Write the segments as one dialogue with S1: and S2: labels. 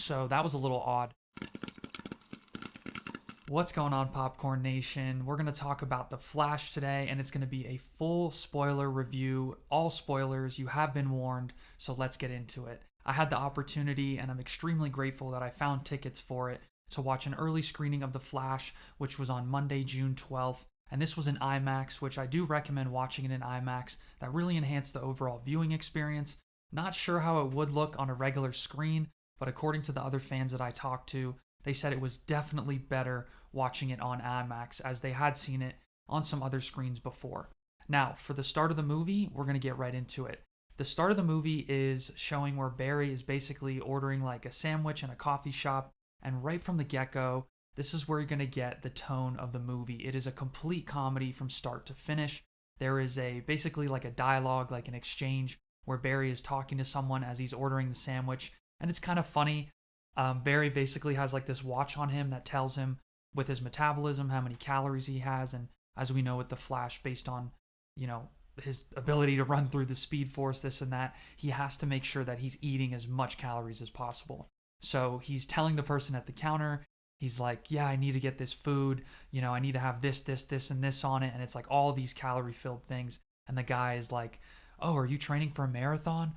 S1: So that was a little odd. What's going on, Popcorn Nation? We're going to talk about The Flash today, and it's going to be a full spoiler review. All spoilers, you have been warned, so let's get into it. I had the opportunity, and I'm extremely grateful that I found tickets for it, to watch an early screening of The Flash, which was on Monday, June 12th. And this was in IMAX, which I do recommend watching it in IMAX. That really enhanced the overall viewing experience. Not sure how it would look on a regular screen, but according to the other fans that I talked to, they said it was definitely better watching it on IMAX, as they had seen it on some other screens before. Now, for the start of the movie, we're going to get right into it. The start of the movie is showing where Barry is basically ordering like a sandwich in a coffee shop, and right from the get-go, this is where you're going to get the tone of the movie. It is a complete comedy from start to finish. There is basically like a dialogue, like an exchange, where Barry is talking to someone as he's ordering the sandwich, and it's kind of funny. Barry basically has like this watch on him that tells him with his metabolism how many calories he has, and as we know with the Flash, based on, his ability to run through the Speed Force, this and that, he has to make sure that he's eating as much calories as possible. So he's telling the person at the counter, he's like, yeah, I need to get this food, I need to have this, and this on it, and it's like all these calorie-filled things, and the guy is like, oh, are you training for a marathon?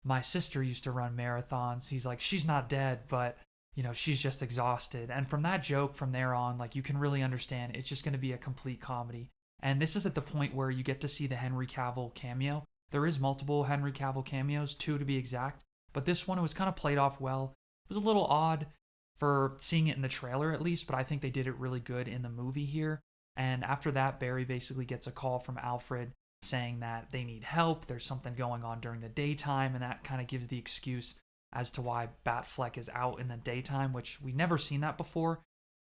S1: My sister used to run marathons. He's like, she's not dead, but she's just exhausted. And from that joke, from there on, like, you can really understand it's just going to be a complete comedy. And this is at the point where you get to see the Henry Cavill cameo. There is multiple Henry Cavill cameos, 2 to be exact, but this one, it was kind of played off well. It was a little odd for seeing it in the trailer at least, but I think they did it really good in the movie here. And after that, Barry basically gets a call from Alfred saying that they need help, there's something going on during the daytime, and that kind of gives the excuse as to why Batfleck is out in the daytime, which we never seen that before,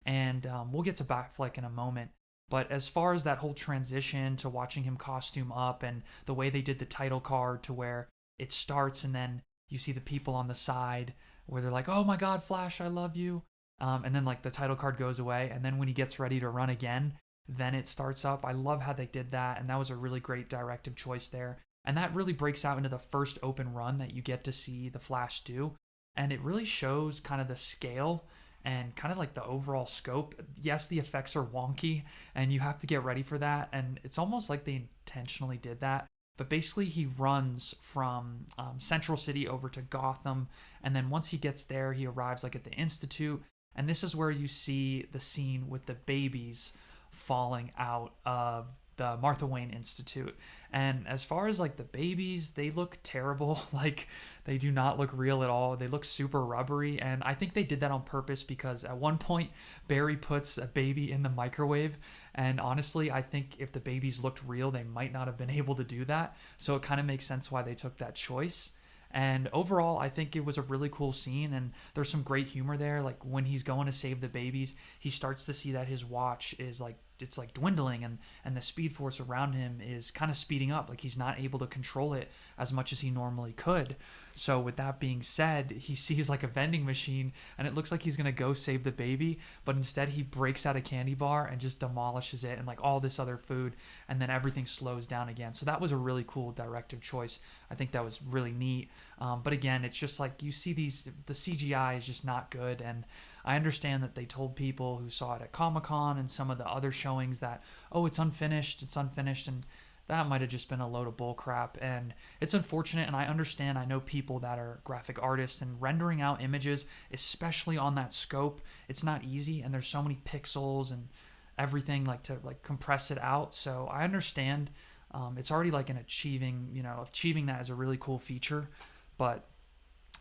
S1: and we'll get to Batfleck in a moment. But as far as that whole transition to watching him costume up, and the way they did the title card to where it starts and then you see the people on the side where they're like, oh my god, Flash, I love you, and then like the title card goes away, and then when he gets ready to run again, then it starts up. I love how they did that, and that was a really great directive choice there. And that really breaks out into the first open run that you get to see the Flash do. And it really shows kind of the scale and kind of like the overall scope. Yes, the effects are wonky, and you have to get ready for that. And it's almost like they intentionally did that. But basically, he runs from Central City over to Gotham. And then once he gets there, he arrives like at the Institute. And this is where you see the scene with the babies falling out of the Martha Wayne Institute. And as far as like the babies, they look terrible. Like, they do not look real at all. They look super rubbery, and I think they did that on purpose because at one point Barry puts a baby in the microwave, and honestly I think if the babies looked real, they might not have been able to do that. So it kind of makes sense why they took that choice. And overall, I think it was a really cool scene, and there's some great humor there. Like when he's going to save the babies, he starts to see that his watch is like, it's like dwindling, and the Speed Force around him is kind of speeding up. Like he's not able to control it as much as he normally could. So with that being said, he sees like a vending machine, and it looks like he's gonna go save the baby, but instead he breaks out a candy bar and just demolishes it and like all this other food, and then everything slows down again. So that was a really cool directive choice. I think that was really neat. But again, it's just like you see the CGI is just not good, and I understand that they told people who saw it at Comic-Con and some of the other showings that, oh, it's unfinished, and that might have just been a load of bull crap. And it's unfortunate, and I understand. I know people that are graphic artists, and rendering out images, especially on that scope, it's not easy, and there's so many pixels and everything like to like compress it out. So I understand. It's already like achieving that is a really cool feature, but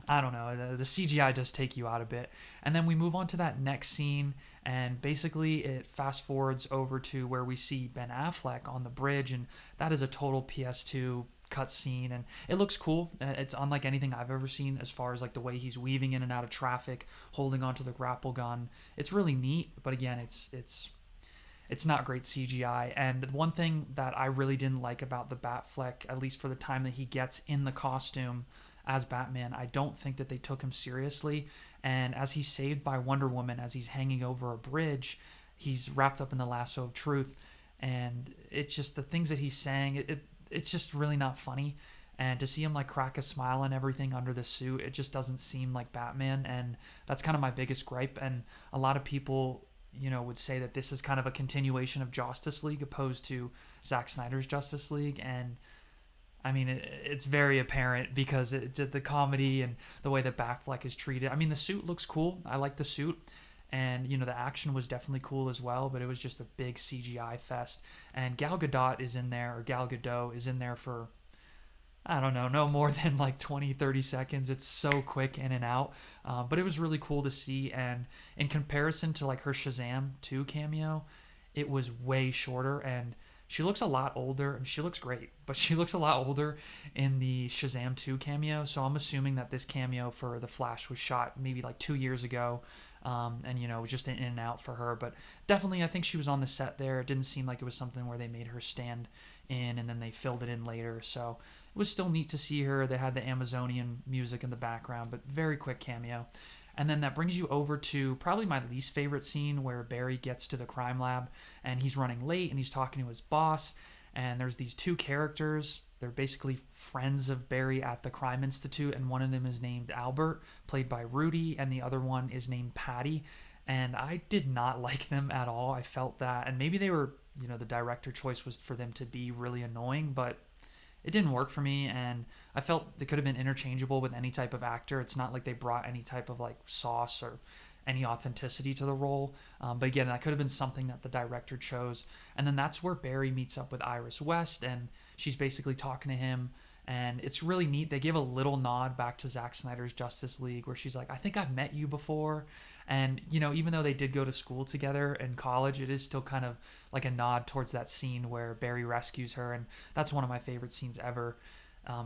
S1: I don't know, the CGI does take you out a bit. And then we move on to that next scene, and basically it fast forwards over to where we see Ben Affleck on the bridge, and that is a total PS2 cutscene, and it looks cool. It's unlike anything I've ever seen as far as like the way he's weaving in and out of traffic, holding onto the grapple gun. It's really neat, but again, it's not great CGI. And one thing that I really didn't like about the Batfleck, at least for the time that he gets in the costume as Batman, I don't think that they took him seriously. And as he's saved by Wonder Woman, as he's hanging over a bridge, he's wrapped up in the lasso of truth. And it's just the things that he's saying, it's just really not funny. And to see him like crack a smile and everything under the suit, it just doesn't seem like Batman. And that's kind of my biggest gripe. And a lot of people, would say that this is kind of a continuation of Justice League opposed to Zack Snyder's Justice League. And I mean, it's very apparent because the comedy and the way that Batfleck is treated. I mean, the suit looks cool. I like the suit. And, the action was definitely cool as well, but it was just a big CGI fest. And Gal Gadot is in there, or Gal Gadot is in there for, I don't know, no more than like 20, 30 seconds. It's so quick in and out. But it was really cool to see. And in comparison to like her Shazam 2 cameo, it was way shorter. And she looks a lot older. I mean, she looks great, but she looks a lot older in the Shazam 2 cameo. So I'm assuming that this cameo for The Flash was shot maybe like 2 years ago. And just an in and out for her. But definitely, I think she was on the set there. It didn't seem like it was something where they made her stand in and then they filled it in later. So it was still neat to see her. They had the Amazonian music in the background, but very quick cameo. And then that brings you over to probably my least favorite scene, where Barry gets to the crime lab and he's running late and he's talking to his boss. And there's these two characters. They're basically friends of Barry at the Crime Institute, and one of them is named Albert, played by Rudy, and the other one is named Patty. And I did not like them at all. I felt that, and maybe they were, the director choice was for them to be really annoying, but it didn't work for me, and I felt they could have been interchangeable with any type of actor. It's not like they brought any type of like sauce or any authenticity to the role. But again, that could have been something that the director chose. And then that's where Barry meets up with Iris West, and she's basically talking to him. And it's really neat. They give a little nod back to Zack Snyder's Justice League, where she's like, I think I've met you before. And, even though they did go to school together in college, it is still kind of like a nod towards that scene where Barry rescues her. And that's one of my favorite scenes ever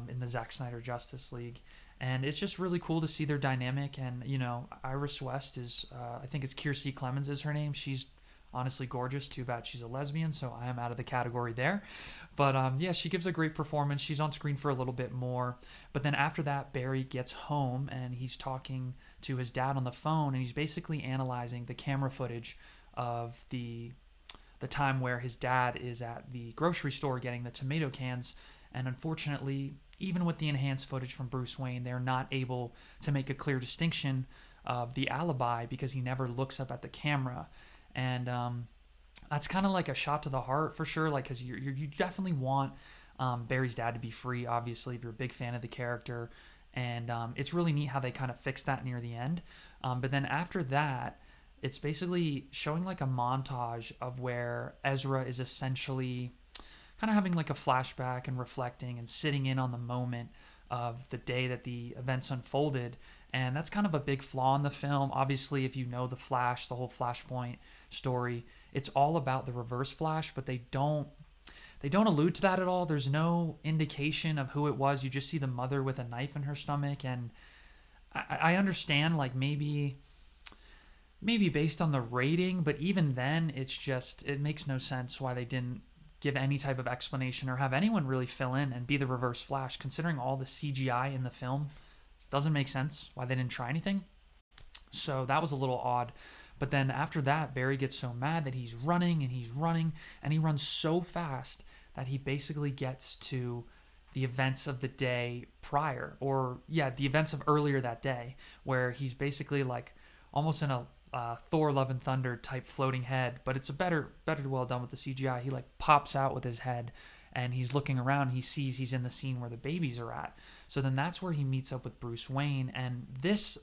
S1: in the Zack Snyder Justice League. And it's just really cool to see their dynamic. And, Iris West is, I think it's Kiersey Clemens is her name. She's honestly gorgeous. Too bad she's a lesbian, so I am out of the category there. But yeah, she gives a great performance. She's on screen for a little bit more. But then after that, Barry gets home and he's talking to his dad on the phone, and he's basically analyzing the camera footage of the time where his dad is at the grocery store getting the tomato cans. And unfortunately, even with the enhanced footage from Bruce Wayne, they're not able to make a clear distinction of the alibi because he never looks up at the camera. And that's kind of like a shot to the heart for sure, like, because you definitely want Barry's dad to be free, obviously, if you're a big fan of the character. And it's really neat how they kind of fix that near the end. But then after that, it's basically showing like a montage of where Ezra is essentially kind of having like a flashback and reflecting and sitting in on the moment of the day that the events unfolded. And that's kind of a big flaw in the film. Obviously, if you know the Flash, the whole Flashpoint story, it's all about the Reverse Flash, but they don't allude to that at all. There's no indication of who it was. You just see the mother with a knife in her stomach. And I understand, like, maybe based on the rating, but even then, it makes no sense why they didn't give any type of explanation or have anyone really fill in and be the Reverse Flash, considering all the CGI in the film. Doesn't make sense why they didn't try anything. So that was a little odd. But then after that, Barry gets so mad that he's running, and he runs so fast that he basically gets to the events of the day prior, the events of earlier that day, where he's basically like almost in a Thor Love and Thunder type floating head, but it's a better well done with the CGI. He like pops out with his head, and he's looking around. He sees he's in the scene where the babies are at. So then that's where he meets up with Bruce Wayne, and this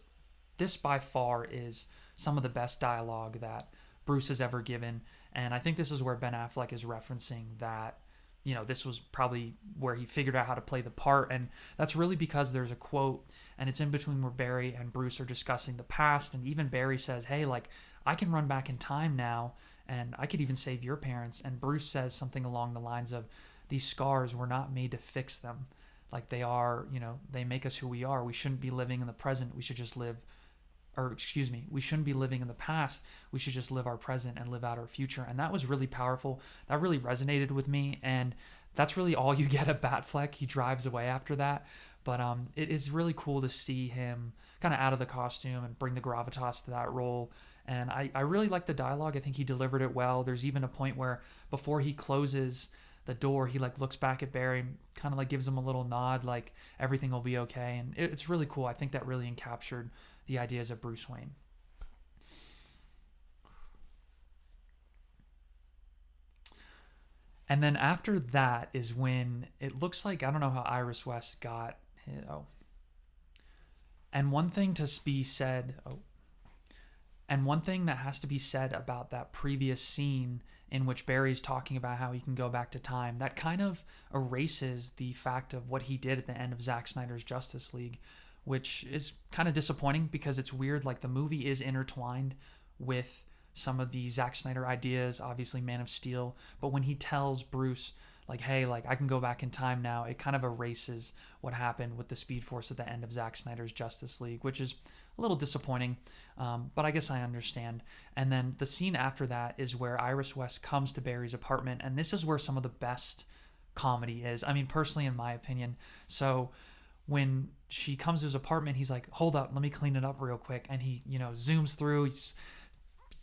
S1: by far is some of the best dialogue that Bruce has ever given. And I think this is where Ben Affleck is referencing that, this was probably where he figured out how to play the part. And that's really because there's a quote, and it's in between where Barry and Bruce are discussing the past. And even Barry says, hey, like, I can run back in time now, and I could even save your parents. And Bruce says something along the lines of, these scars were not made to fix them. Like, they are, they make us who we are. We shouldn't be living in the present. We shouldn't be living in the past. We should just live our present and live out our future. And that was really powerful. That really resonated with me. And that's really all you get at Batfleck. He drives away after that. But it is really cool to see him kind of out of the costume and bring the gravitas to that role. And I really like the dialogue. I think he delivered it well. There's even a point where before he closes the door, he like looks back at Barry and kind of like gives him a little nod, like everything will be okay. And it's really cool. I think that really encaptured the ideas of Bruce Wayne. And then after that is when it looks like, I don't know how Iris West got, oh. And one thing to be said, and one thing that has to be said about that previous scene in which Barry's talking about how he can go back to time, that kind of erases the fact of what he did at the end of Zack Snyder's Justice League, which is kind of disappointing because it's weird. Like, the movie is intertwined with some of the Zack Snyder ideas, obviously Man of Steel, but when he tells Bruce, like, hey, like, I can go back in time now, it kind of erases what happened with the Speed Force at the end of Zack Snyder's Justice League, which is a little disappointing, but I guess I understand. And then the scene after that is where Iris West comes to Barry's apartment, and this is where some of the best comedy is. I mean, personally, in my opinion. So when she comes to his apartment, he's like, hold up, let me clean it up real quick. And he, zooms through, he's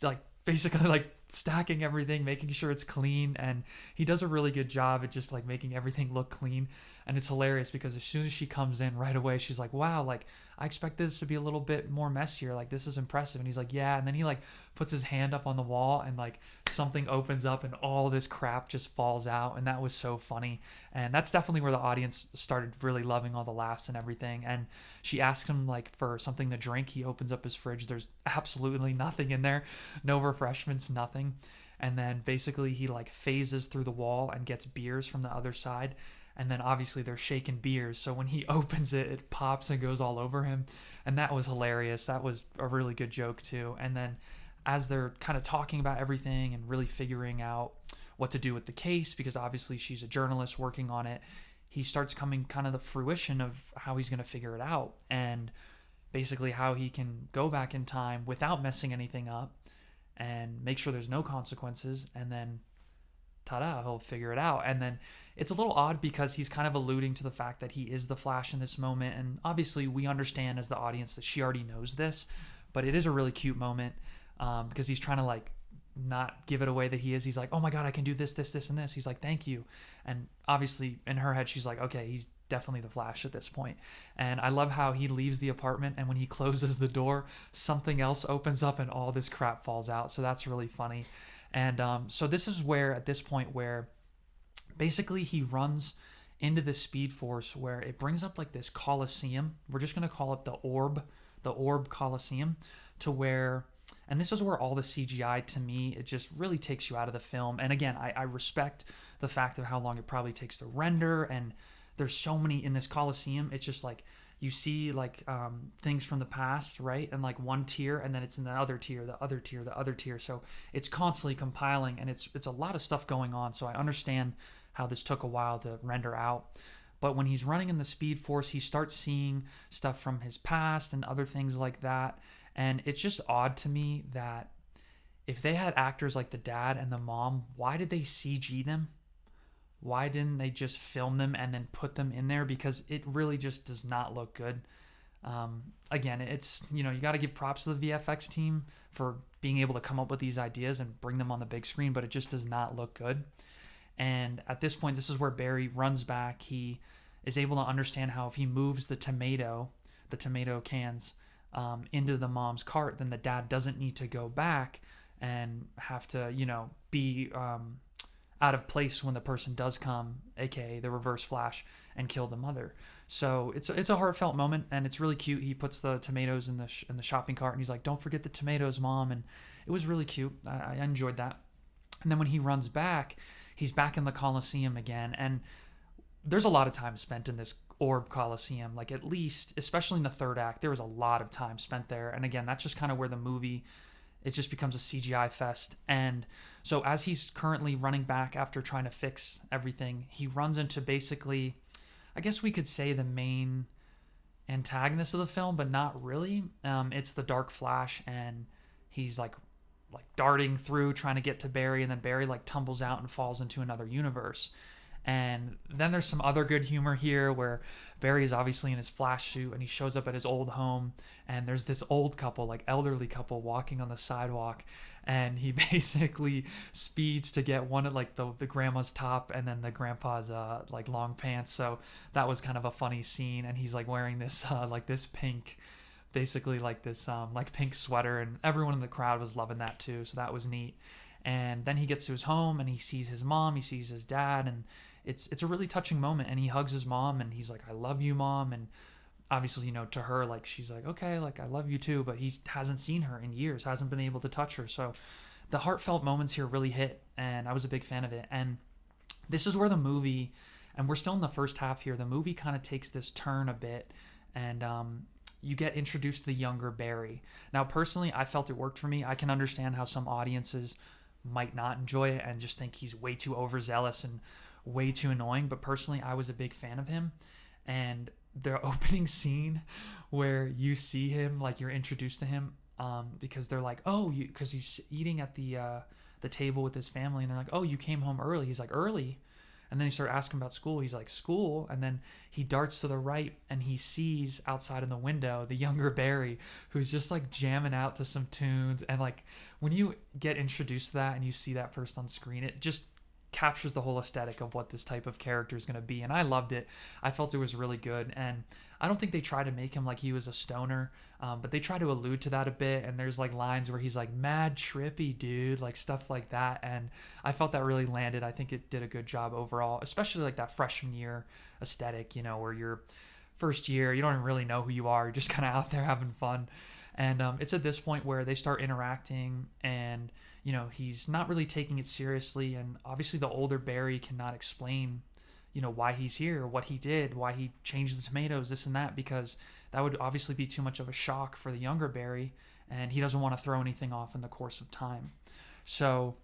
S1: like basically like stacking everything, making sure it's clean, and he does a really good job at just like making everything look clean. And it's hilarious because as soon as she comes in, right away she's like, wow, like I expect this to be a little bit more messier, like this is impressive. And he's like, yeah. And then he like puts his hand up on the wall and like something opens up and all this crap just falls out. And that was so funny. And that's definitely where the audience started really loving all the laughs and everything. And she asks him like for something to drink. He opens up his fridge, there's absolutely nothing in there, no refreshments, nothing. And then basically he like phases through the wall and gets beers from the other side. And then obviously they're shaking beers, so when he opens it, it pops and goes all over him. And that was hilarious. That was a really good joke too. And then as they're kind of talking about everything and really figuring out what to do with the case, because obviously she's a journalist working on it, he starts coming kind of the fruition of how he's going to figure it out and basically how he can go back in time without messing anything up and make sure there's no consequences. And then ta-da, he'll figure it out. And then it's a little odd because he's kind of alluding to the fact that he is the Flash in this moment. And obviously we understand as the audience that she already knows this, but it is a really cute moment because he's trying to like not give it away that he is. He's like, oh my God, I can do this, this, this, and this. He's like, thank you. And obviously in her head, she's like, okay, he's definitely the Flash at this point. And I love how he leaves the apartment and when he closes the door, something else opens up and all this crap falls out. So that's really funny. And so this is where, at this point, where basically he runs into the Speed Force where it brings up like this Coliseum. We're just going to call it the Orb Coliseum, to where, and this is where all the CGI, to me, it just really takes you out of the film. And again, I respect the fact of how long it probably takes to render, and there's so many in this Coliseum. It's just like, you see like things from the past, right? And like one tier, and then it's in the other tier, the other tier, the other tier. So it's constantly compiling, and it's a lot of stuff going on. So I understand how this took a while to render out. But when he's running in the Speed Force, he starts seeing stuff from his past and other things like that. And it's just odd to me that if they had actors like the dad and the mom, why did they CG them? Why didn't they just film them and then put them in there? Because it really just does not look good. Again, it's, you got to give props to the VFX team for being able to come up with these ideas and bring them on the big screen, but it just does not look good. And at this point, this is where Barry runs back. He is able to understand how if he moves the tomato cans into the mom's cart, then the dad doesn't need to go back and have to, be out of place when the person does come, aka the Reverse Flash, and kill the mother. So it's a heartfelt moment, and it's really cute. He puts the tomatoes in the shopping cart, and he's like, "Don't forget the tomatoes, Mom." And it was really cute. I enjoyed that. And then when he runs back, he's back in the Coliseum again, and there's a lot of time spent in this Orb Coliseum. Like, at least, especially in the third act, there was a lot of time spent there. And again, that's just kind of where the movie, it just becomes a CGI fest. And so as he's currently running back after trying to fix everything, he runs into basically, I guess we could say, the main antagonist of the film, but not really. It's the Dark Flash, and he's like darting through trying to get to Barry, and then Barry like tumbles out and falls into another universe. And then there's some other good humor here where Barry is obviously in his Flash suit and he shows up at his old home, and there's this old couple, like elderly couple, walking on the sidewalk, and he basically speeds to get one of like the grandma's top and then the grandpa's like long pants. So that was kind of a funny scene, and he's like wearing this like this pink, basically like this like pink sweater, and everyone in the crowd was loving that too, so that was neat. And then he gets to his home and he sees his mom, he sees his dad, and it's a really touching moment, and he hugs his mom and he's like, I love you, Mom. And obviously, you know, to her, like, she's like, okay, like, I love you too, but he hasn't seen her in years, hasn't been able to touch her. So the heartfelt moments here really hit, and I was a big fan of it. And this is where the movie, and we're still in the first half here, the movie kind of takes this turn a bit, and you get introduced to the younger Barry. Now, personally, I felt it worked for me. I can understand how some audiences might not enjoy it and just think he's way too overzealous and way too annoying, but personally, I was a big fan of him. And the opening scene where you see him, like, you're introduced to him, because they're like, oh, because he's eating at the table with his family, and they're like, oh, you came home early. He's like, early? And then he started asking about school. He's like, school? And then he darts to the right, and he sees outside in the window the younger Barry, who's just like jamming out to some tunes. And like, when you get introduced to that and you see that first on screen, it just captures the whole aesthetic of what this type of character is going to be. And I loved it. I felt it was really good. And I don't think they try to make him like he was a stoner, but they try to allude to that a bit. And there's like lines where he's like, mad trippy, dude, like stuff like that. And I felt that really landed. I think it did a good job overall, especially like that freshman year aesthetic, you know, where you're first year, you don't even really know who you are. You're just kind of out there having fun. And it's at this point where they start interacting, and you know, he's not really taking it seriously, and obviously the older Barry cannot explain, you know, why he's here, what he did, why he changed the tomatoes, this and that, because that would obviously be too much of a shock for the younger Barry, and he doesn't want to throw anything off in the course of time. So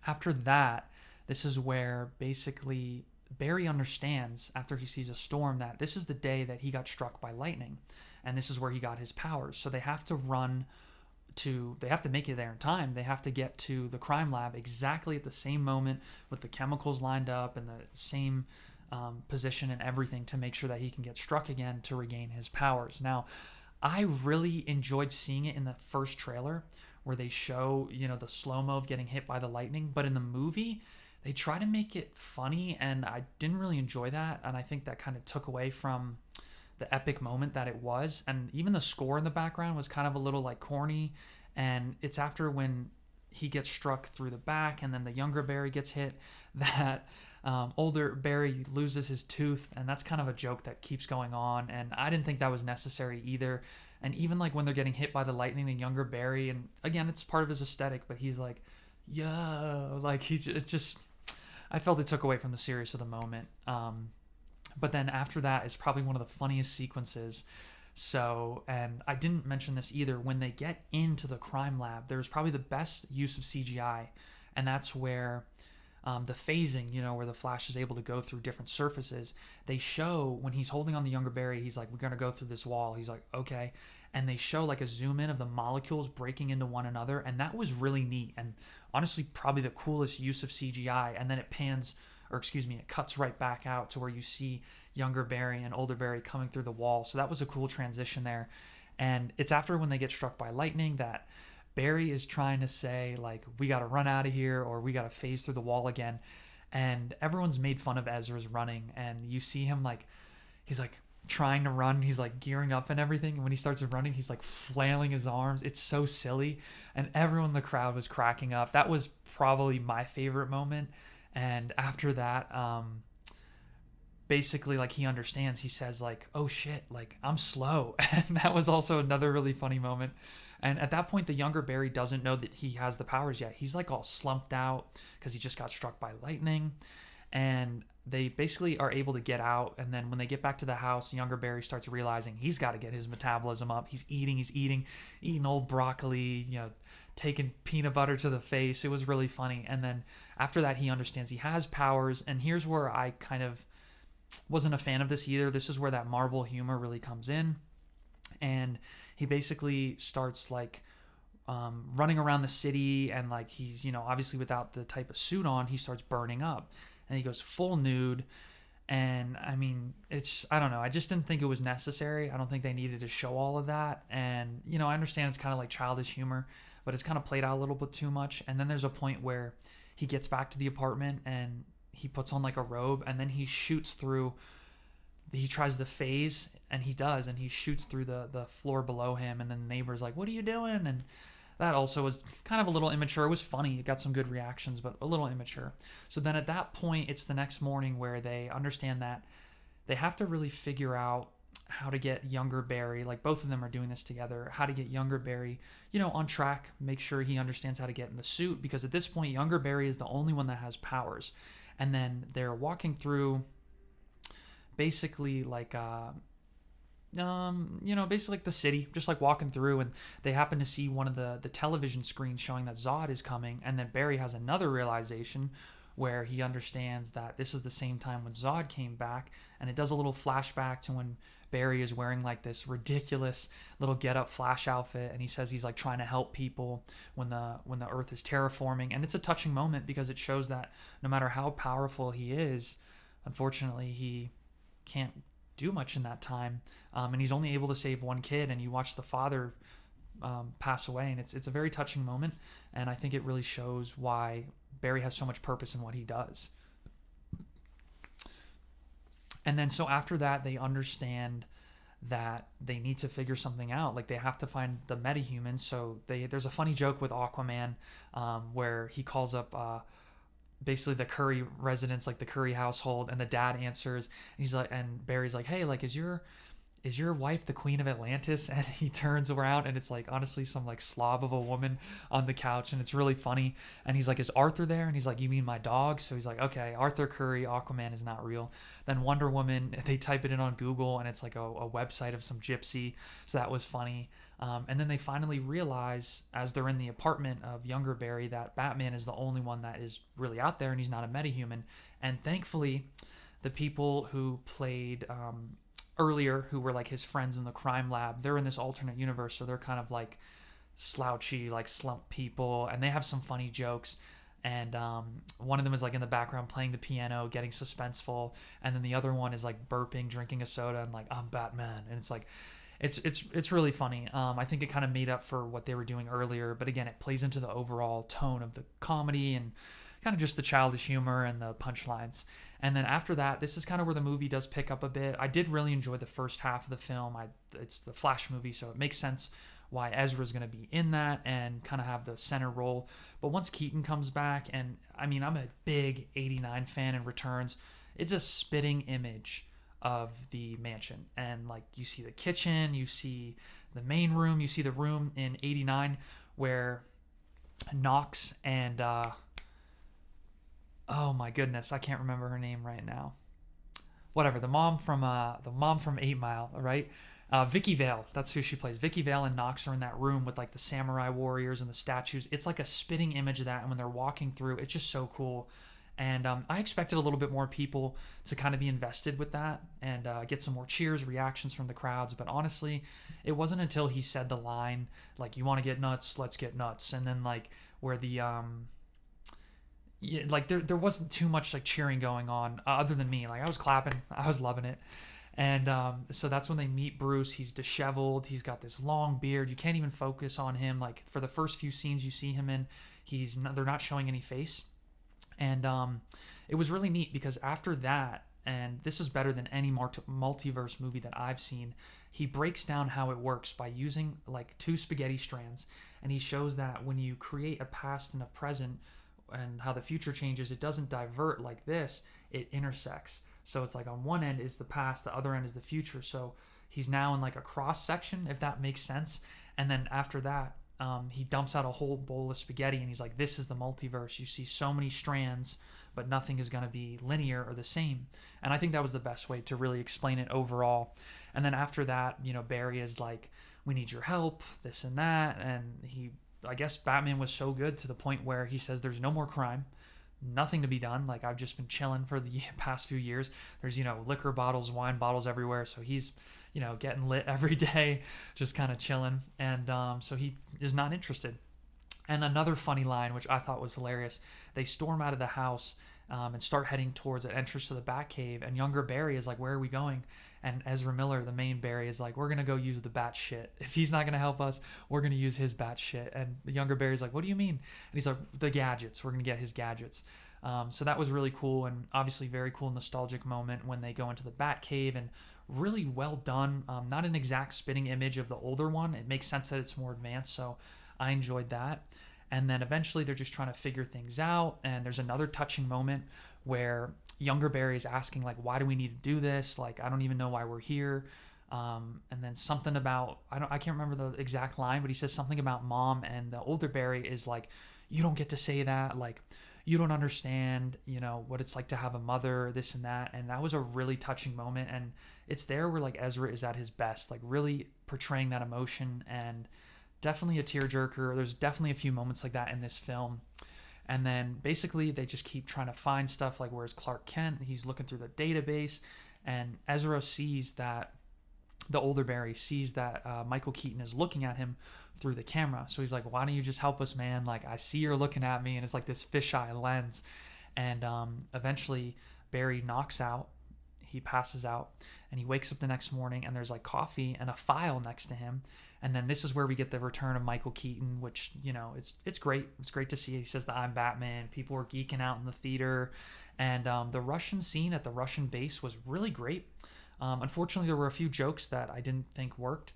S1: after that, this is where basically Barry understands, after he sees a storm, that this is the day that he got struck by lightning, and this is where he got his powers. So they have to make it there in time. They have to get to the crime lab exactly at the same moment with the chemicals lined up and the same position and everything to make sure that he can get struck again to regain his powers. Now, I really enjoyed seeing it in the first trailer where they show, you know, the slow-mo of getting hit by the lightning, but in the movie, they try to make it funny, and I didn't really enjoy that, and I think that kind of took away from the epic moment that it was. And even the score in the background was kind of a little like corny, and it's after when he gets struck through the back and then the younger Barry gets hit that older Barry loses his tooth, and that's kind of a joke that keeps going on, and I didn't think that was necessary either. And even like when they're getting hit by the lightning, the younger Barry, and again, it's part of his aesthetic, but he's like, yo, like it's just, I felt it took away from the seriousness of the moment. But then after that is probably one of the funniest sequences. So, and I didn't mention this either, when they get into the crime lab, there's probably the best use of CGI, and that's where the phasing, you know, where the Flash is able to go through different surfaces. They show when he's holding on the younger Barry, he's like, we're going to go through this wall. He's like, okay. And they show like a zoom in of the molecules breaking into one another, and that was really neat, and honestly probably the coolest use of CGI. And then it it cuts right back out to where you see younger Barry and older Barry coming through the wall. So that was a cool transition there. And it's after when they get struck by lightning that Barry is trying to say, like, we got to run out of here, or we got to phase through the wall again. And everyone's made fun of Ezra's running, and you see him like, he's like trying to run, he's like gearing up and everything, and when he starts running, he's like flailing his arms. It's so silly, and everyone in the crowd was cracking up. That was probably my favorite moment. And after that, basically, like, he understands. He says, like, oh shit, like, I'm slow. And that was also another really funny moment. And at that point, the younger Barry doesn't know that he has the powers yet. He's like all slumped out because he just got struck by lightning. And they basically are able to get out. And then when they get back to the house, younger Barry starts realizing he's got to get his metabolism up. He's eating old broccoli, you know, taking peanut butter to the face. It was really funny. And then after that, he understands he has powers. And here's where I kind of wasn't a fan of this either. This is where that Marvel humor really comes in. And he basically starts like running around the city, and like he's, you know, obviously without the type of suit on, he starts burning up. and he goes full nude. And I mean, I don't know. I just didn't think it was necessary. I don't think they needed to show all of that. And, I understand it's kind of like childish humor, but it's kind of played out a little bit too much. And then there's a point where he gets back to the apartment and he puts on like a robe, and then he tries to phase, and he shoots through the floor below him. And then the neighbor's like, "What are you doing?" And that also was kind of a little immature. It was funny. It got some good reactions, but a little immature. So then at that point, it's the next morning where they understand that they have to really figure out how to get younger Barry, like both of them are doing this together, how to get younger Barry, on track, make sure he understands how to get in the suit, because at this point, younger Barry is the only one that has powers. And then they're walking through basically like basically like the city, just like walking through, and they happen to see one of the television screens showing that Zod is coming, and then Barry has another realization where he understands that this is the same time when Zod came back, and it does a little flashback to when Barry is wearing like this ridiculous little get-up Flash outfit, and he says he's like trying to help people when the Earth is terraforming, and it's a touching moment because it shows that no matter how powerful he is, unfortunately he can't do much in that time, and he's only able to save one kid, and you watch the father pass away, and it's a very touching moment, and I think it really shows why Barry has so much purpose in what he does. And then so after that, they understand that they need to figure something out. Like they have to find the metahumans. So there's a funny joke with Aquaman where he calls up basically the Curry residence, like the Curry household, and the dad answers, and he's like, and Barry's like, "Hey, like, is your wife the Queen of Atlantis?" And he turns around, and it's like honestly some like slob of a woman on the couch, and it's really funny. And he's like, "Is Arthur there?" And he's like, "You mean my dog?" So he's like, "Okay, Arthur Curry, Aquaman is not real." Then Wonder Woman, they type it in on Google, and it's like a website of some gypsy. So that was funny. And then they finally realize, as they're in the apartment of younger Barry, that Batman is the only one that is really out there, and he's not a metahuman. And thankfully, the people who played earlier, who were like his friends in the crime lab, they're in this alternate universe, so they're kind of like slouchy, like slump people, and they have some funny jokes. And one of them is like in the background playing the piano, getting suspenseful, and then the other one is like burping, drinking a soda, and like, "I'm Batman," and it's like it's really funny. I think it kind of made up for what they were doing earlier, but again, it plays into the overall tone of the comedy and kind of just the childish humor and the punchlines. And then after that, this is kind of where the movie does pick up a bit. I did really enjoy the first half of the film. It's the Flash movie, so it makes sense why Ezra's going to be in that and kind of have the center role. But once Keaton comes back, and I mean, I'm a big 89 fan and Returns, it's a spitting image of the mansion. And like, you see the kitchen, you see the main room, you see the room in 89 where Knox and oh my goodness, I can't remember her name right now. Whatever, the mom from 8 Mile, right? Vicky Vale, that's who she plays. Vicky Vale and Knox are in that room with like the samurai warriors and the statues. It's like a spitting image of that, and when they're walking through, it's just so cool. And I expected a little bit more people to kind of be invested with that and get some more cheers, reactions from the crowds. But honestly, it wasn't until he said the line, like, "You want to get nuts? Let's get nuts." And then like where the like there wasn't too much like cheering going on other than me. Like I was clapping, I was loving it. And so that's when they meet Bruce. He's disheveled. He's got this long beard. You can't even focus on him. Like for the first few scenes you see him in, they're not showing any face. And it was really neat because after that, and this is better than any multiverse movie that I've seen, he breaks down how it works by using like two spaghetti strands. And he shows that when you create a past and a present and how the future changes, it doesn't divert like this, it intersects. So it's like on one end is the past, the other end is the future. So he's now in like a cross section, if that makes sense. And then after that, he dumps out a whole bowl of spaghetti and he's like, "This is the multiverse. You see so many strands, but nothing is going to be linear or the same." And I think that was the best way to really explain it overall. And then after that, Barry is like, "We need your help, this and that." And I guess Batman was so good to the point where he says there's no more crime, nothing to be done. Like, I've just been chilling for the past few years. There's, liquor bottles, wine bottles everywhere. So he's, getting lit every day, just kind of chilling. And so he is not interested. And another funny line, which I thought was hilarious, they storm out of the house and start heading towards the entrance to the Batcave. And younger Barry is like, where are we going? And Ezra Miller, the main Barry, is like, we're going to go use the bat shit. If he's not going to help us, we're going to use his bat shit. And the younger Barry's like, what do you mean? And he's like, the gadgets. We're going to get his gadgets. So that was really cool, and obviously very cool nostalgic moment when they go into the Batcave, and really well done. Not an exact spitting image of the older one. It makes sense that it's more advanced, so I enjoyed that. And then eventually they're just trying to figure things out, and there's another touching moment where younger Barry is asking, like, why do we need to do this? Like, I don't even know why we're here. And then something about, I can't remember the exact line, but he says something about mom, and the older Barry is like, you don't get to say that, like, you don't understand, what it's like to have a mother, this and that. And that was a really touching moment, and it's there where like Ezra is at his best, like really portraying that emotion, and definitely a tearjerker. There's definitely a few moments like that in this film. And then basically they just keep trying to find stuff, like where's Clark Kent? He's looking through the database, and Ezra sees that, the older Barry sees that Michael Keaton is looking at him through the camera. So he's like, why don't you just help us, man? Like, I see you're looking at me, and it's like this fisheye lens. And eventually Barry knocks out, he passes out, and he wakes up the next morning, and there's like coffee and a file next to him. And then this is where we get the return of Michael Keaton, which, it's great. It's great to see. He says that I'm Batman. People were geeking out in the theater. And the Russian scene at the Russian base was really great. Unfortunately, there were a few jokes that I didn't think worked.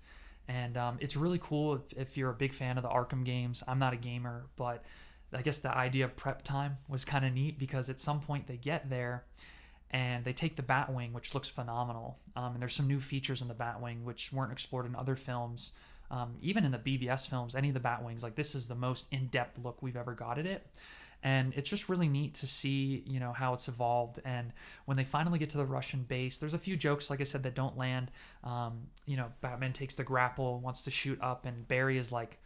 S1: And it's really cool if you're a big fan of the Arkham games. I'm not a gamer, but I guess the idea of prep time was kind of neat, because at some point they get there and they take the Batwing, which looks phenomenal. And there's some new features in the Batwing which weren't explored in other films. Even in the BVS films, any of the Batwings, like this is the most in-depth look we've ever got at it. And it's just really neat to see, how it's evolved. And when they finally get to the Russian base, there's a few jokes, like I said, that don't land. Batman takes the grapple, wants to shoot up, and Barry is like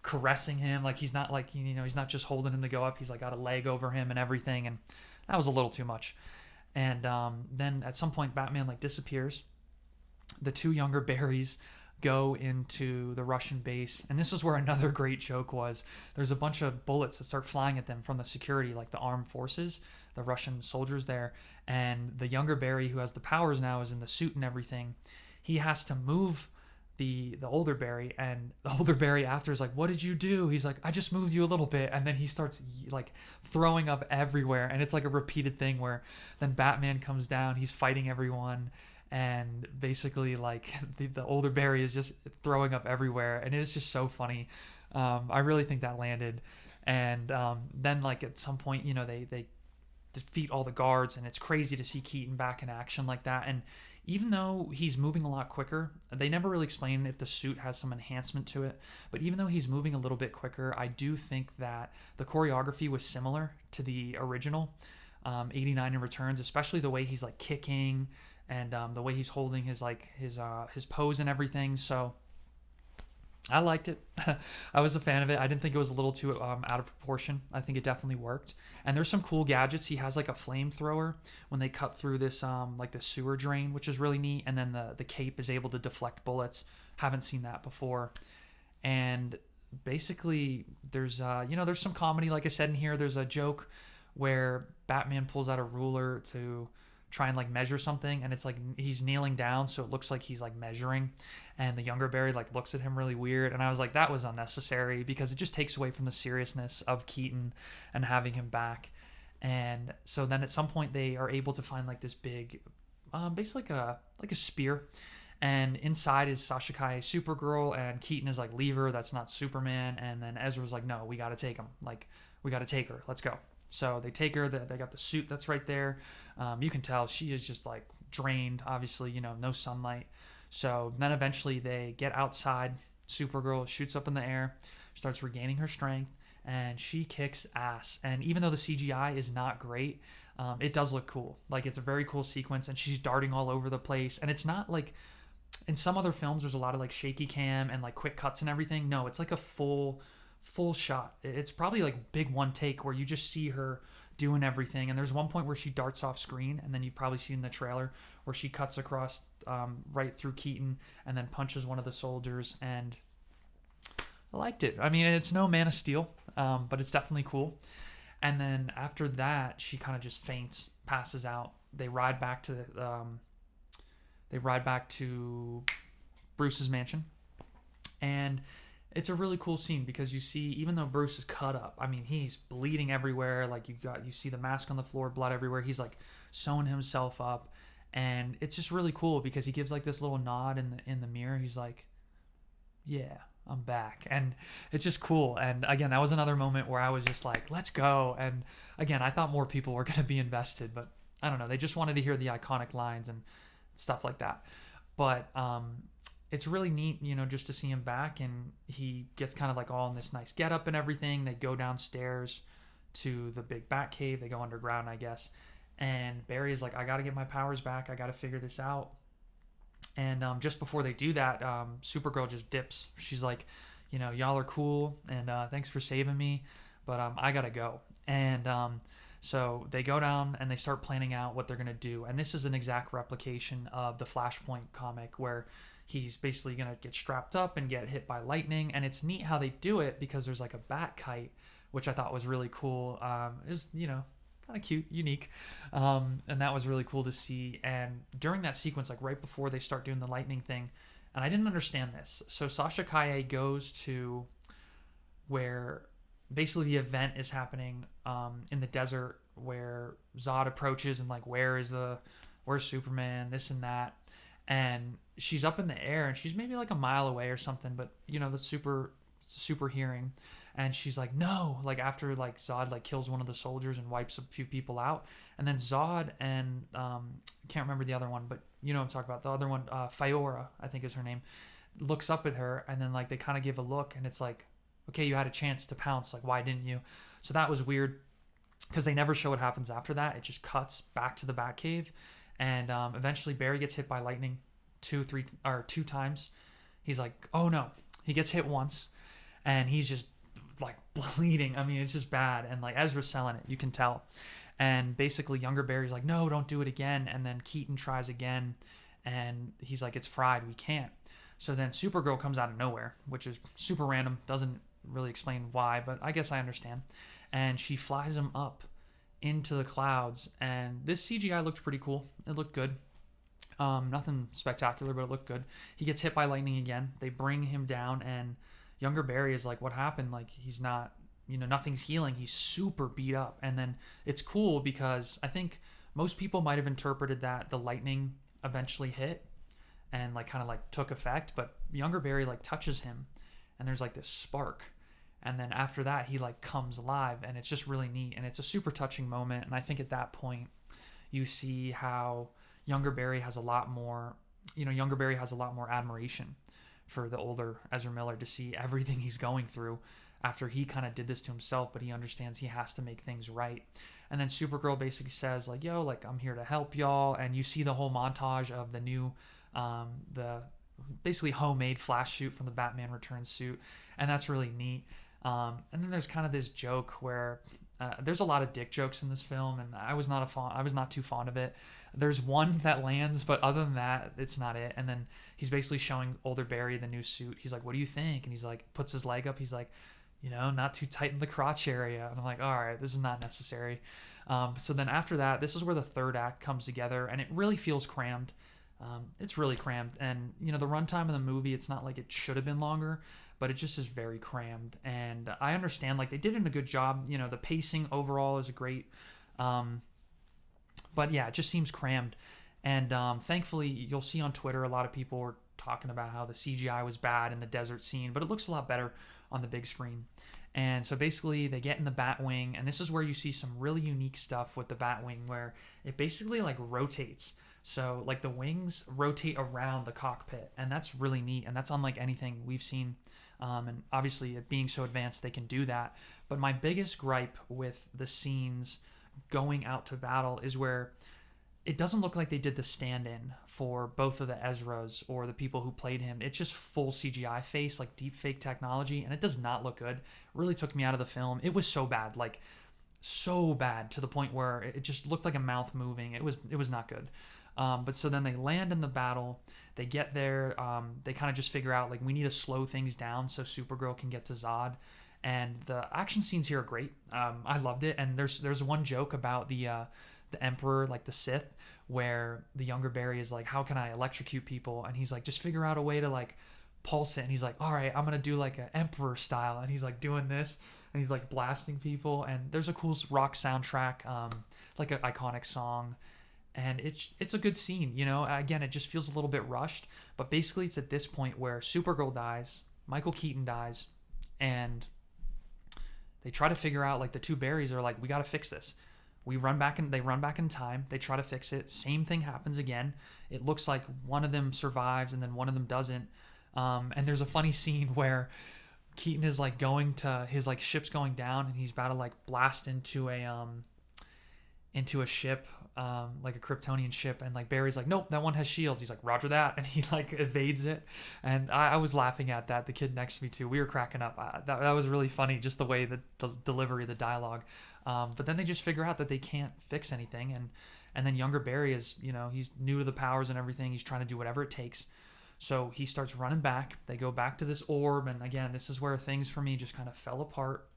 S1: caressing him. Like he's not like, he's not just holding him to go up. He's like got a leg over him and everything. And that was a little too much. And then at some point, Batman like disappears. The two younger Barrys go into the Russian base, and this is where another great joke was. There's a bunch of bullets that start flying at them from the security, like the armed forces, the Russian soldiers there, and the younger Barry, who has the powers now, is in the suit and everything. He has to move the older Barry, and the older Barry after is like, what did you do? He's like, I just moved you a little bit. And then he starts like throwing up everywhere, and it's like a repeated thing where then Batman comes down, he's fighting everyone, and basically like the older Barry is just throwing up everywhere, and it is just so funny. I really think that landed. And then like at some point, they defeat all the guards, and it's crazy to see Keaton back in action like that. And even though he's moving a lot quicker, they never really explain if the suit has some enhancement to it, but even though he's moving a little bit quicker, I do think that the choreography was similar to the original 89 in Returns, especially the way he's like kicking, and the way he's holding his pose and everything. So I liked it. I was a fan of it. I didn't think it was a little too out of proportion. I think it definitely worked. And there's some cool gadgets. He has like a flamethrower when they cut through this like the sewer drain, which is really neat. And then the cape is able to deflect bullets. Haven't seen that before. And basically there's there's some comedy, like I said, in here. There's a joke where Batman pulls out a ruler to try and like measure something, and it's like he's kneeling down, so it looks like he's like measuring, and the younger Barry like looks at him really weird, and I was like, that was unnecessary, because it just takes away from the seriousness of Keaton and having him back. And so then at some point they are able to find like this big basically like a spear, and inside is Sasha Calle's Supergirl, and Keaton is like, leave her, that's not Superman. And then Ezra's like, no, we gotta take him, like we gotta take her, let's go. So they take her, they got the suit that's right there. You can tell she is just like drained, obviously, no sunlight. So then eventually they get outside. Supergirl shoots up in the air, starts regaining her strength, and she kicks ass. And even though the CGI is not great, it does look cool. Like, it's a very cool sequence, and she's darting all over the place. And it's not like in some other films there's a lot of like shaky cam and like quick cuts and everything. No, it's like a full shot. It's probably like big one take where you just see her doing everything. And there's one point where she darts off screen, and then you've probably seen the trailer where she cuts across right through Keaton and then punches one of the soldiers. And I liked it. I mean, it's no Man of Steel, but it's definitely cool. And then after that, she kind of just faints, passes out. They ride back to Bruce's mansion, and it's a really cool scene because you see, even though Bruce is cut up, I mean, he's bleeding everywhere. Like you see the mask on the floor, blood everywhere. He's like sewing himself up, and it's just really cool because he gives like this little nod in the mirror. He's like, "Yeah, I'm back," and it's just cool. And again, that was another moment where I was just like, "Let's go!" And again, I thought more people were gonna be invested, but I don't know. They just wanted to hear the iconic lines and stuff like that. But it's really neat, just to see him back, and he gets kind of like all in this nice getup and everything. They go downstairs to the big Batcave. They go underground, I guess. And Barry is like, I got to get my powers back. I got to figure this out. And just before they do that, Supergirl just dips. She's like, y'all are cool, and thanks for saving me, but I got to go. And so they go down and they start planning out what they're going to do. And this is an exact replication of the Flashpoint comic where he's basically going to get strapped up and get hit by lightning. And it's neat how they do it because there's like a bat kite, which I thought was really cool. It's, kind of cute, unique. And that was really cool to see. And during that sequence, like right before they start doing the lightning thing, and I didn't understand this. So Sasha Kaye goes to where basically the event is happening in the desert where Zod approaches and like, where's Superman, this and that. And she's up in the air and she's maybe like a mile away or something, but the super hearing. And she's like, no, like after like Zod like kills one of the soldiers and wipes a few people out. And then Zod and can't remember the other one, but you know what I'm talking about. The other one, Fiora, I think is her name, looks up at her, and then like they kind of give a look, and it's like, okay, you had a chance to pounce, like why didn't you? So that was weird because they never show what happens after that. It just cuts back to the Batcave, and eventually Barry gets hit by lightning two times. He's like, oh no. He gets hit once, and he's just like bleeding. I mean, it's just bad. And like Ezra's selling it, you can tell. And basically younger Barry's like, no, don't do it again. And then Keaton tries again, and he's like, it's fried, we can't. So then Supergirl comes out of nowhere, which is super random, doesn't really explain why, but I guess I understand. And she flies him up into the clouds, and this CGI looked pretty cool. It looked good. Nothing spectacular, but it looked good. He gets hit by lightning again. They bring him down, and younger Barry is like, what happened? Like, he's not, nothing's healing. He's super beat up. And then it's cool because I think most people might have interpreted that the lightning eventually hit and like kind of like took effect, but younger Barry like touches him, and there's like this spark. And then after that, he like comes alive, and it's just really neat. And it's a super touching moment. And I think at that point, you see how younger Barry has a lot more admiration for the older Ezra Miller, to see everything he's going through after he kind of did this to himself, but he understands he has to make things right. And then Supergirl basically says like, yo, like I'm here to help y'all. And you see the whole montage of the new, the basically homemade Flash suit from the Batman Returns suit. And that's really neat. And then there's kind of this joke where there's a lot of dick jokes in this film, and I was not too fond of it. There's one that lands, but other than that, it's not it. And then he's basically showing older Barry the new suit. He's like, what do you think? And he's like, puts his leg up. He's like, not too tight in the crotch area. And I'm like, all right, this is not necessary. So then after that, this is where the third act comes together, and it really feels crammed. It's really crammed. And, the runtime of the movie, it's not like it should have been longer, but it just is very crammed. And I understand, like, they did a good job. The pacing overall is great. But yeah, it just seems crammed. And thankfully, you'll see on Twitter, a lot of people were talking about how the CGI was bad in the desert scene, but it looks a lot better on the big screen. And so basically, they get in the Batwing, and this is where you see some really unique stuff with the Batwing, where it basically like rotates. So like the wings rotate around the cockpit, and that's really neat, and that's unlike anything we've seen. And obviously, it being so advanced, they can do that. But my biggest gripe with the scenes going out to battle is where it doesn't look like they did the stand-in for both of the Ezras or the people who played him. It's just full CGI face, like deep fake technology, and it does not look good. It really took me out of the film. It was so bad, like so bad, to the point where it just looked like a mouth moving. It was not good. But so then they land in the battle. They get there. They kind of just figure out like we need to slow things down so Supergirl can get to Zod. And the action scenes here are great. I loved it. And there's one joke about the Emperor, like the Sith, where the younger Barry is like, how can I electrocute people? And he's like, just figure out a way to like pulse it. And he's like, all right, I'm gonna do like an Emperor style. And he's like doing this, and he's like blasting people. And there's a cool rock soundtrack, like an iconic song. And it's a good scene, you know. Again, it just feels a little bit rushed, but basically it's at this point where Supergirl dies, Michael Keaton dies, and they try to figure out, like, the two Barrys are like, we got to fix this. They run back in time. They try to fix it. Same thing happens again. It looks like one of them survives and then one of them doesn't. And there's a funny scene where Keaton is like going to his like ship's going down, and he's about to like blast into a ship, like a Kryptonian ship, and like Barry's like, nope, that one has shields. He's like, Roger that, and he like evades it. And I was laughing at that. The kid next to me too. We were cracking up. That was really funny, just the way that the delivery, the dialogue. But then they just figure out that they can't fix anything, and then younger Barry is, you know, he's new to the powers and everything. He's trying to do whatever it takes. So he starts running back. They go back to this orb, and again, this is where things for me just kind of fell apart.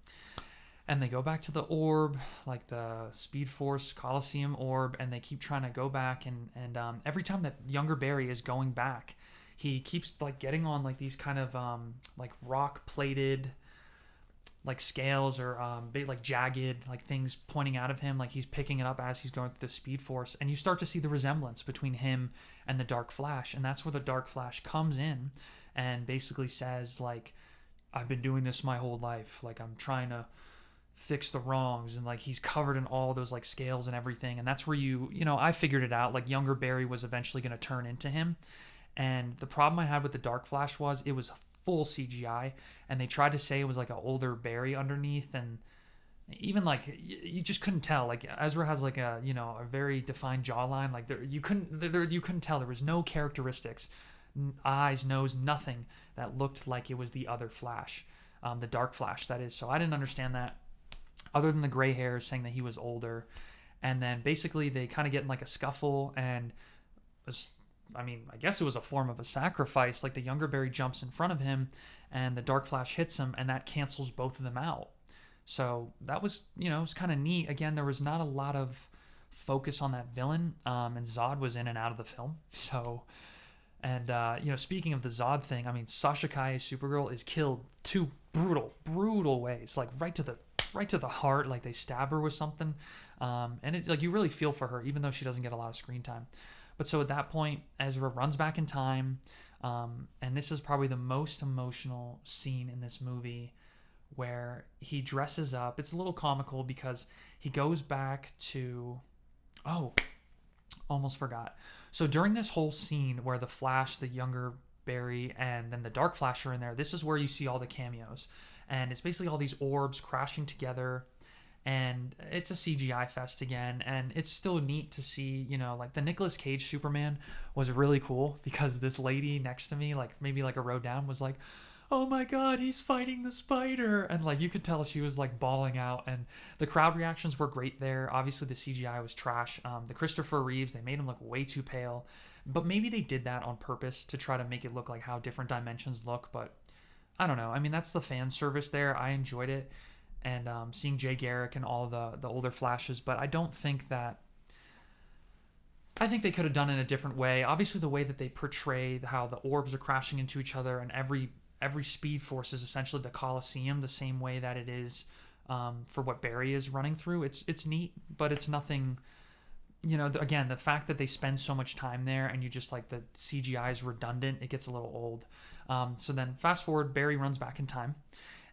S1: And they go back to the orb, like the Speed Force Coliseum orb, and they keep trying to go back. And every time that younger Barry is going back, he keeps like getting on like these kind of like rock plated like scales or big, like jagged like things pointing out of him, like he's picking it up as he's going through the Speed Force. And you start to see the resemblance between him and the Dark Flash. And that's where the Dark Flash comes in and basically says, like, I've been doing this my whole life. Like, I'm trying to fix the wrongs, and like he's covered in all those like scales and everything. And that's where you know, I figured it out, like younger Barry was eventually going to turn into him. And the problem I had with the Dark Flash was it was full CGI, and they tried to say it was like an older Barry underneath, and even like you just couldn't tell. Like Ezra has like a, you know, a very defined jawline, like you couldn't tell. There was no characteristics, eyes, nose, nothing that looked like it was the other Flash, the Dark Flash, that is. So I didn't understand that, other than the gray hairs saying that he was older. And then basically they kind of get in like a scuffle, and I guess it was a form of a sacrifice. Like the younger Barry jumps in front of him, and the Dark Flash hits him, and that cancels both of them out. So that was, you know, it was kind of neat. Again, there was not a lot of focus on that villain, and Zod was in and out of the film. So, and you know, speaking of the Zod thing, I mean, Sasha Calle's Supergirl is killed two brutal ways, like right to the heart. Like they stab her with something, and it, like, you really feel for her, even though she doesn't get a lot of screen time. But so at that point, Ezra runs back in time, and this is probably the most emotional scene in this movie, where he dresses up. It's a little comical because he goes back to, almost forgot. So during this whole scene where the Flash, the younger Barry, and then the Dark Flash are in there, this is where you see all the cameos. And it's basically all these orbs crashing together, and it's a CGI fest again. And it's still neat to see, you know, like the Nicolas Cage Superman was really cool, because this lady next to me, like maybe like a row down, was like, oh my god, he's fighting the spider. And like you could tell she was like bawling out, and the crowd reactions were great there. Obviously the CGI was trash. The Christopher Reeves, they made him look way too pale, but maybe they did that on purpose to try to make it look like how different dimensions look. But I don't know. I mean, that's the fan service there. I enjoyed it, and seeing Jay Garrick and all the older Flashes, but I don't think that, I think they could have done it in a different way. Obviously the way that they portray how the orbs are crashing into each other, and every Speed Force is essentially the Coliseum, the same way that it is for what Barry is running through. It's neat, but it's nothing, you know, again, the fact that they spend so much time there and you just like the CGI is redundant, it gets a little old. So then fast forward, Barry runs back in time,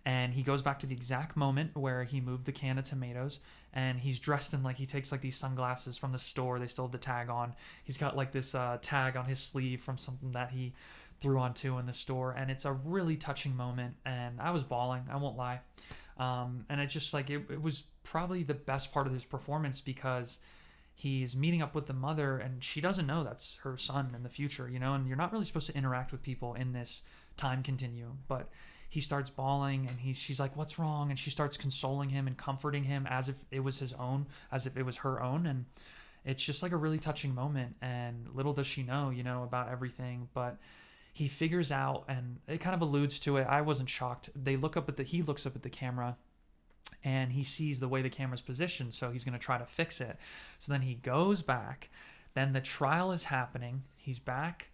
S1: and he goes back to the exact moment where he moved the can of tomatoes, and he's dressed in, like, he takes like these sunglasses from the store. They still have the tag on. He's got like this tag on his sleeve from something that he threw onto in the store, and it's a really touching moment, and I was bawling, I won't lie. And it's just like, it was probably the best part of his performance, because he's meeting up with the mother, and she doesn't know that's her son in the future, you know, and you're not really supposed to interact with people in this time continuum. But he starts bawling, and she's like, what's wrong? And she starts consoling him and comforting him as if it was his own, as if it was her own. And it's just like a really touching moment, and little does she know, you know, about everything. But he figures out, and it kind of alludes to it. I wasn't shocked. He looks up at the camera, and he sees the way the camera's positioned, so he's going to try to fix it. So then he goes back. Then the trial is happening. He's back,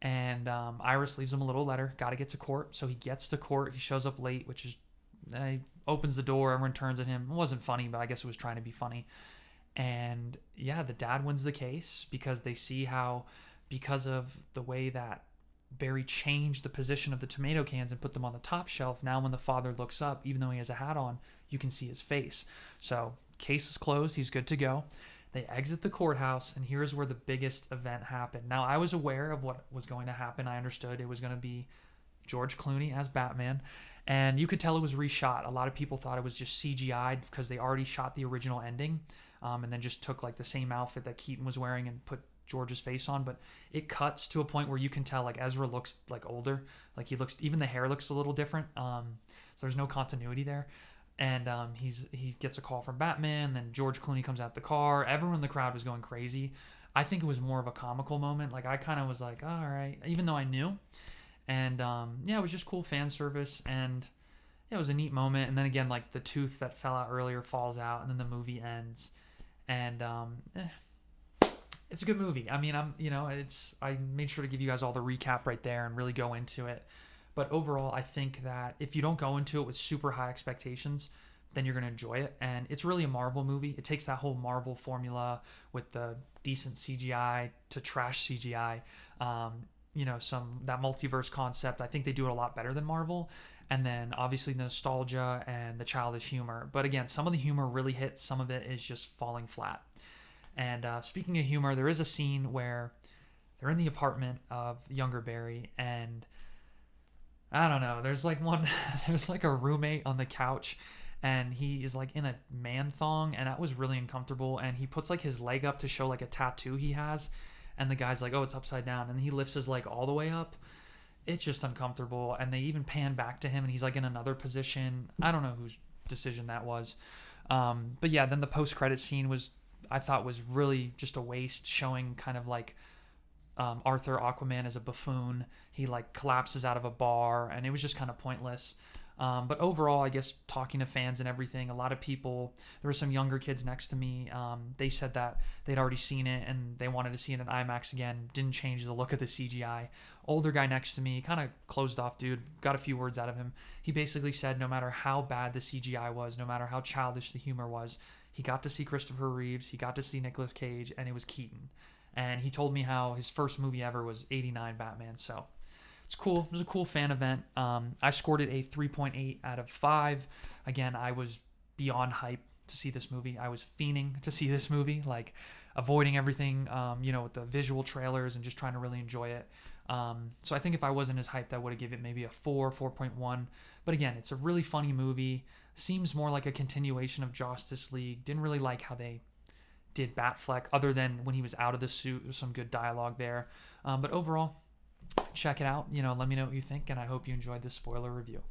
S1: and Iris leaves him a little letter. Got to get to court. So he gets to court. He shows up late, which is he opens the door. Everyone turns at him. It wasn't funny, but I guess it was trying to be funny. And yeah, the dad wins the case because they see how, because of the way that Barry changed the position of the tomato cans and put them on the top shelf, now when the father looks up, even though he has a hat on, you can see his face. So case is closed. He's good to go. They exit the courthouse, and here's where the biggest event happened. Now, I was aware of what was going to happen. I understood it was going to be George Clooney as Batman, and you could tell it was reshot. A lot of people thought it was just CGI'd because they already shot the original ending, and then just took like the same outfit that Keaton was wearing and put George's face on. But it cuts to a point where you can tell like Ezra looks like older, like he looks, even the hair looks a little different. So there's no continuity there. And he gets a call from Batman. Then George Clooney comes out the car. Everyone in the crowd was going crazy. I think it was more of a comical moment. Like I kind of was like, oh, all right, even though I knew. And yeah, it was just cool fan service, and yeah, it was a neat moment. And then again, like the tooth that fell out earlier falls out, and then the movie ends. And it's a good movie. I mean, I made sure to give you guys all the recap right there and really go into it. But overall, I think that if you don't go into it with super high expectations, then you're going to enjoy it. And it's really a Marvel movie. It takes that whole Marvel formula with the decent CGI to trash CGI, that multiverse concept. I think they do it a lot better than Marvel. And then obviously the nostalgia and the childish humor. But again, some of the humor really hits. Some of it is just falling flat. And speaking of humor, there is a scene where they're in the apartment of younger Barry, and I don't know, there's like a roommate on the couch, and he is like in a man thong, and that was really uncomfortable. And he puts like his leg up to show like a tattoo he has, and the guy's like, oh, it's upside down, and he lifts his leg all the way up. It's just uncomfortable. And they even pan back to him, and he's like in another position. I don't know whose decision that was. But yeah, then the post-credit scene I thought was really just a waste, showing kind of like Arthur Aquaman as a buffoon. He like collapses out of a bar, and it was just kind of pointless. But overall, I guess talking to fans and everything, a lot of people, there were some younger kids next to me. They said that they'd already seen it and they wanted to see it in IMAX again. Didn't change the look of the CGI. Older guy next to me, kind of closed off dude, got a few words out of him. He basically said no matter how bad the CGI was, no matter how childish the humor was, he got to see Christopher Reeves, he got to see Nicolas Cage, and it was Keaton. And he told me how his first movie ever was '89 Batman. So it's cool. It was a cool fan event. I scored it a 3.8 out of 5. Again, I was beyond hype to see this movie. I was fiending to see this movie, like avoiding everything, with the visual trailers and just trying to really enjoy it. So I think if I wasn't as hyped, I would have given it maybe a 4.1. But again, it's a really funny movie. Seems more like a continuation of Justice League. Didn't really like how they did Batfleck, other than when he was out of the suit. There's some good dialogue there. But overall, check it out. Let me know what you think, and I hope you enjoyed this spoiler review.